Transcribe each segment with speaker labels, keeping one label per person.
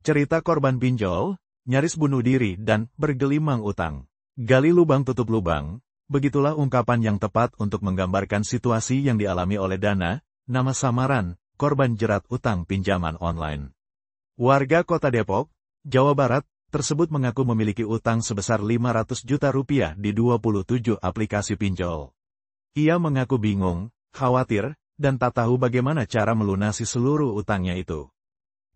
Speaker 1: Cerita korban pinjol, nyaris bunuh diri dan bergelimang utang. Gali lubang tutup lubang, begitulah ungkapan yang tepat untuk menggambarkan situasi yang dialami oleh Dana, nama samaran, korban jerat utang pinjaman online. Warga Kota Depok, Jawa Barat, tersebut mengaku memiliki utang sebesar 500 juta rupiah di 27 aplikasi pinjol. Ia mengaku bingung, khawatir, dan tak tahu bagaimana cara melunasi seluruh utangnya itu.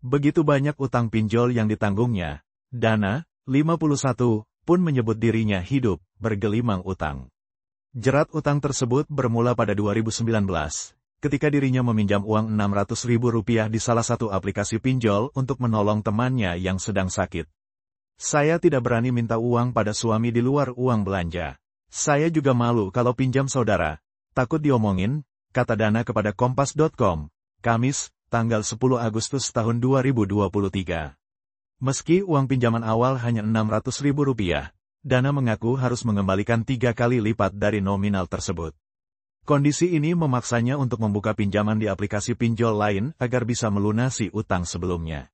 Speaker 1: Begitu banyak utang pinjol yang ditanggungnya, Dana, 51, pun menyebut dirinya hidup bergelimang utang. Jerat utang tersebut bermula pada 2019, ketika dirinya meminjam uang Rp600.000 di salah satu aplikasi pinjol untuk menolong temannya yang sedang sakit. Saya tidak berani minta uang pada suami di luar uang belanja. Saya juga malu kalau pinjam saudara, takut diomongin, kata Dana kepada Kompas.com, Kamis, tanggal 10 Agustus tahun 2023. Meski uang pinjaman awal hanya Rp600.000, Dana mengaku harus mengembalikan 3 kali lipat dari nominal tersebut. Kondisi ini memaksanya untuk membuka pinjaman di aplikasi pinjol lain agar bisa melunasi utang sebelumnya.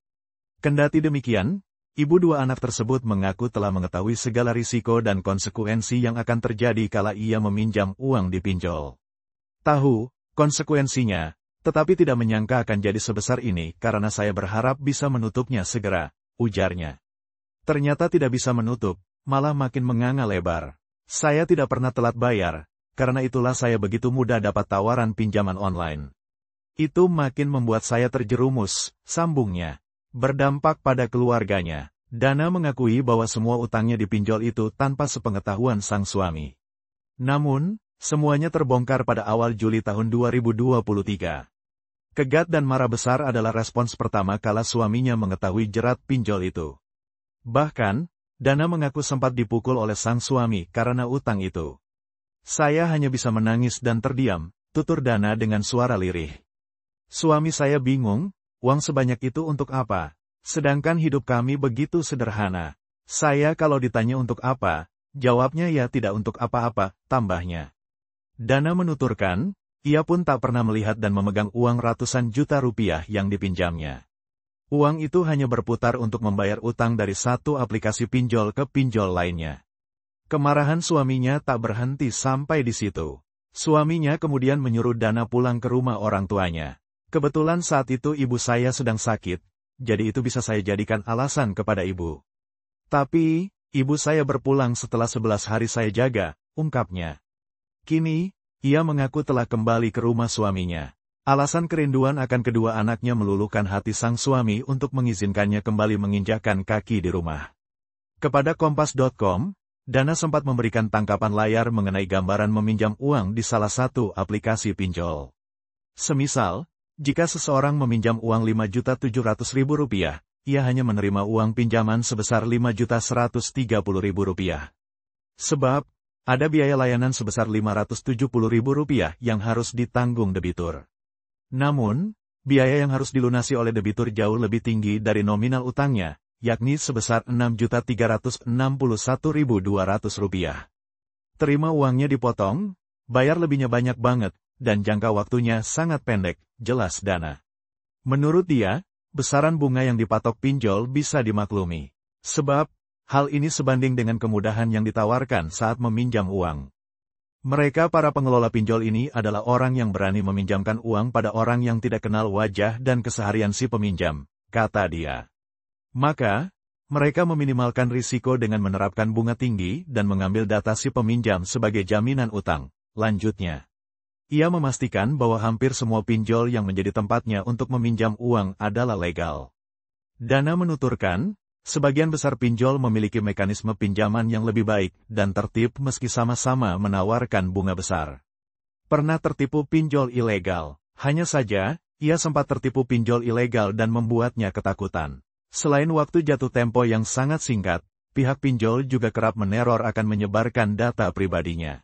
Speaker 1: Kendati demikian, ibu dua anak tersebut mengaku telah mengetahui segala risiko dan konsekuensi yang akan terjadi kala ia meminjam uang di pinjol. Tahu konsekuensinya, tetapi tidak menyangka akan jadi sebesar ini karena saya berharap bisa menutupnya segera, ujarnya. Ternyata tidak bisa menutup, malah makin menganga lebar. Saya tidak pernah telat bayar, karena itulah saya begitu mudah dapat tawaran pinjaman online. Itu makin membuat saya terjerumus, sambungnya. Berdampak pada keluarganya. Dana mengakui bahwa semua utangnya dipinjol itu tanpa sepengetahuan sang suami. Namun, semuanya terbongkar pada awal Juli tahun 2023. Kegat dan marah besar adalah respons pertama kala suaminya mengetahui jerat pinjol itu. Bahkan, Dana mengaku sempat dipukul oleh sang suami karena utang itu. Saya hanya bisa menangis dan terdiam, tutur Dana dengan suara lirih. Suami saya bingung, uang sebanyak itu untuk apa? Sedangkan hidup kami begitu sederhana. Saya kalau ditanya untuk apa, jawabnya ya tidak untuk apa-apa, tambahnya. Dana menuturkan, ia pun tak pernah melihat dan memegang uang ratusan juta rupiah yang dipinjamnya. Uang itu hanya berputar untuk membayar utang dari satu aplikasi pinjol ke pinjol lainnya. Kemarahan suaminya tak berhenti sampai di situ. Suaminya kemudian menyuruh Dana pulang ke rumah orang tuanya. Kebetulan saat itu ibu saya sedang sakit, jadi itu bisa saya jadikan alasan kepada ibu. Tapi, ibu saya berpulang setelah 11 hari saya jaga, ungkapnya. Kini, ia mengaku telah kembali ke rumah suaminya. Alasan kerinduan akan kedua anaknya meluluhkan hati sang suami untuk mengizinkannya kembali menginjakkan kaki di rumah. Kepada Kompas.com, Dana sempat memberikan tangkapan layar mengenai gambaran meminjam uang di salah satu aplikasi pinjol. Semisal, jika seseorang meminjam uang Rp5.700.000, ia hanya menerima uang pinjaman sebesar Rp5.130.000. Sebab, ada biaya layanan sebesar Rp570.000 yang harus ditanggung debitur. Namun, biaya yang harus dilunasi oleh debitur jauh lebih tinggi dari nominal utangnya, yakni sebesar Rp6.361.200. Terima uangnya dipotong, bayar lebihnya banyak banget, dan jangka waktunya sangat pendek, jelas Dana. Menurut dia, besaran bunga yang dipatok pinjol bisa dimaklumi. Sebab, hal ini sebanding dengan kemudahan yang ditawarkan saat meminjam uang. Mereka para pengelola pinjol ini adalah orang yang berani meminjamkan uang pada orang yang tidak kenal wajah dan keseharian si peminjam, kata dia. Maka, mereka meminimalkan risiko dengan menerapkan bunga tinggi dan mengambil data si peminjam sebagai jaminan utang, lanjutnya. Ia memastikan bahwa hampir semua pinjol yang menjadi tempatnya untuk meminjam uang adalah legal. Dana menuturkan, sebagian besar pinjol memiliki mekanisme pinjaman yang lebih baik dan tertib meski sama-sama menawarkan bunga besar. Pernah tertipu pinjol ilegal, hanya saja, ia sempat tertipu pinjol ilegal dan membuatnya ketakutan. Selain waktu jatuh tempo yang sangat singkat, pihak pinjol juga kerap meneror akan menyebarkan data pribadinya.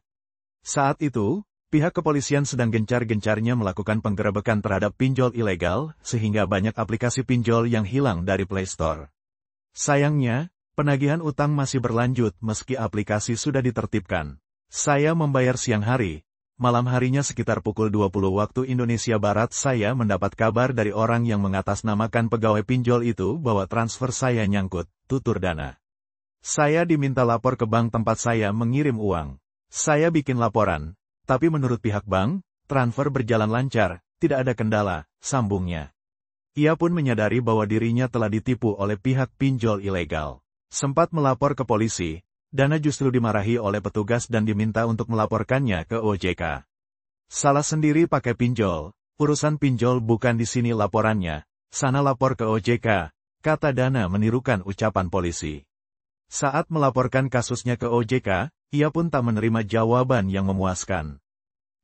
Speaker 1: Saat itu, pihak kepolisian sedang gencar-gencarnya melakukan penggerebekan terhadap pinjol ilegal, sehingga banyak aplikasi pinjol yang hilang dari Play Store. Sayangnya, penagihan utang masih berlanjut meski aplikasi sudah ditertibkan. Saya membayar siang hari, malam harinya sekitar pukul 20 waktu Indonesia Barat saya mendapat kabar dari orang yang mengatasnamakan pegawai pinjol itu bahwa transfer saya nyangkut, tutur Dana. Saya diminta lapor ke bank tempat saya mengirim uang. Saya bikin laporan, tapi menurut pihak bank, transfer berjalan lancar, tidak ada kendala, sambungnya. Ia pun menyadari bahwa dirinya telah ditipu oleh pihak pinjol ilegal. Sempat melapor ke polisi, Dana justru dimarahi oleh petugas dan diminta untuk melaporkannya ke OJK. Salah sendiri pakai pinjol, urusan pinjol bukan di sini laporannya, sana lapor ke OJK, kata Dana menirukan ucapan polisi. Saat melaporkan kasusnya ke OJK, ia pun tak menerima jawaban yang memuaskan.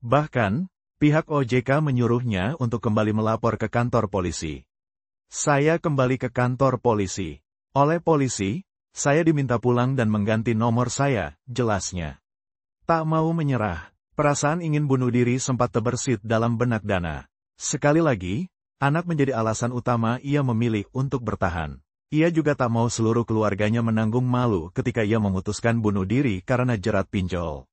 Speaker 1: Bahkan, pihak OJK menyuruhnya untuk kembali melapor ke kantor polisi. Saya kembali ke kantor polisi. Oleh polisi, saya diminta pulang dan mengganti nomor saya, jelasnya. Tak mau menyerah, perasaan ingin bunuh diri sempat terbersit dalam benak Dana. Sekali lagi, anak menjadi alasan utama ia memilih untuk bertahan. Ia juga tak mau seluruh keluarganya menanggung malu ketika ia memutuskan bunuh diri karena jerat pinjol.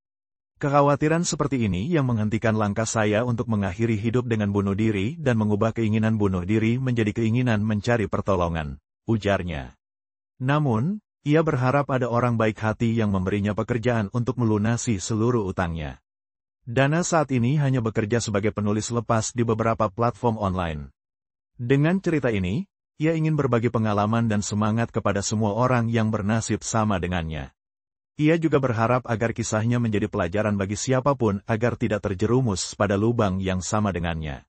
Speaker 1: Kekhawatiran seperti ini yang menghentikan langkah saya untuk mengakhiri hidup dengan bunuh diri dan mengubah keinginan bunuh diri menjadi keinginan mencari pertolongan, ujarnya. Namun, ia berharap ada orang baik hati yang memberinya pekerjaan untuk melunasi seluruh utangnya. Dana saat ini hanya bekerja sebagai penulis lepas di beberapa platform online. Dengan cerita ini, ia ingin berbagi pengalaman dan semangat kepada semua orang yang bernasib sama dengannya. Ia juga berharap agar kisahnya menjadi pelajaran bagi siapapun agar tidak terjerumus pada lubang yang sama dengannya.